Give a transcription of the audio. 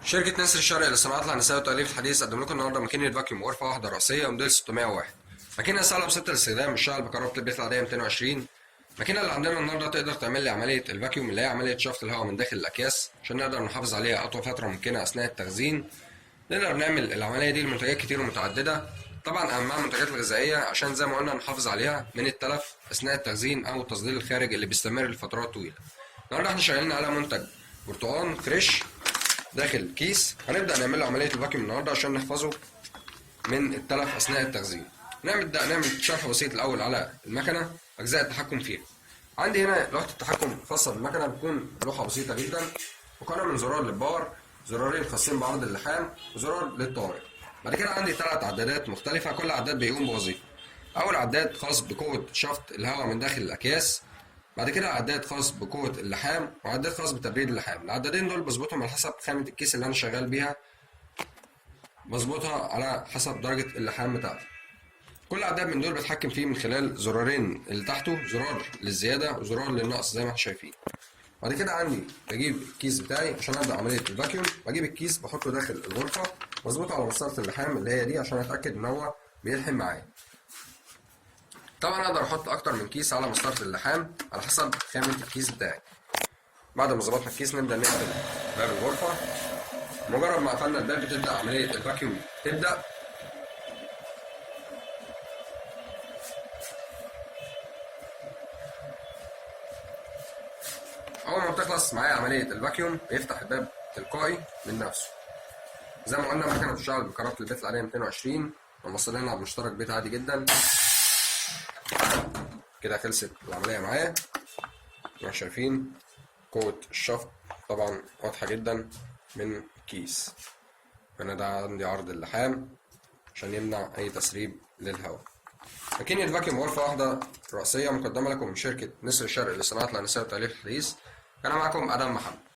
شركة نسر الشرقي للصناعات الهندسية والتأليف الحديث قدم لكم النهارده ماكينة فاكيوم غرفة واحدة رأسية موديل 601. ماكينة سهلة وبسيطة الاستخدام، بتشتغل بكهرباء البيت العادية 220. الماكينة اللي عندنا النهارده تقدر تعمل لي عملية الفاكيوم اللي هي عملية شفط الهواء من داخل الأكياس عشان نقدر نحافظ عليها أطول فترة ممكنة أثناء التخزين. نقدر نعمل العملية دي لمنتجات كتير ومتعددة، طبعا أهمها المنتجات الغذائية عشان زي ما قلنا نحافظ عليها من التلف أثناء التخزين أو التصدير الخارج اللي بيستمر لفترات طويلة. النهارده احنا شغالين على منتج برتقان فريش داخل كيس، هنبدأ نعمل له عملية الفاكيوم النهارده عشان نحفظه من التلف أثناء التخزين. نعمل شرح بسيط الأول على المكنة، أجزاء التحكم فيها. عندي هنا لوحة التحكم الخاصة بالمكنة، بتكون لوحة بسيطة جدا مكونة من زرار للباور، زرارين خاصين بعرض اللحام، وزرار للطوارئ. بعد كده عندي 3 عدادات مختلفة، كل عداد بيقوم بوظيفة. أول عداد خاص بقوة شفط الهواء من داخل الأكياس، بعد كده عداد خاص بقوة اللحام، وعداد خاص بتبريد اللحام. العدادين دول بظبطهم على حسب خامة الكيس اللي أنا شغال بيها، بظبطها على حسب درجة اللحام بتاعتي. كل عداد من دول بتحكم فيه من خلال زرارين اللي تحته، زرار للزيادة وزرار للنقص زي ما احنا شايفين. بعد كده عندي بجيب الكيس بتاعي عشان ابدا عمليه الفاكيوم، بجيب الكيس بحطه داخل الغرفه واظبطه على مسطره اللحام اللي هي دي عشان اتاكد ان هو بيلحم معايا. طبعا اقدر احط اكتر من كيس على مسطره اللحام على حسب خامه الكيس بتاعي. بعد ما ظبطنا الكيس نبدا نقفل باب الغرفه. مجرد ما قفلنا الباب بتبدا عمليه الفاكيوم تبدا. اول ما بتخلص معايا عمليه الفاكيوم بيفتح الباب تلقائي من نفسه. زي ما قلنا المكنه بتشتغل بكهرباء البيت العاديه 220، وموصلينها بمشترك بيت عادي جدا. كده خلصت العمليه معايا. زي ما شايفين قوه الشفط طبعا واضحه جدا من الكيس. هنا ده عندي عرض اللحام عشان يمنع اي تسريب للهواء. ماكينة فاكيوم غرفة واحدة رأسية مقدمة لكم من شركة نسر الشرقي للصناعات الهندسية والتأليف الحديث. كان معكم آدم محمد.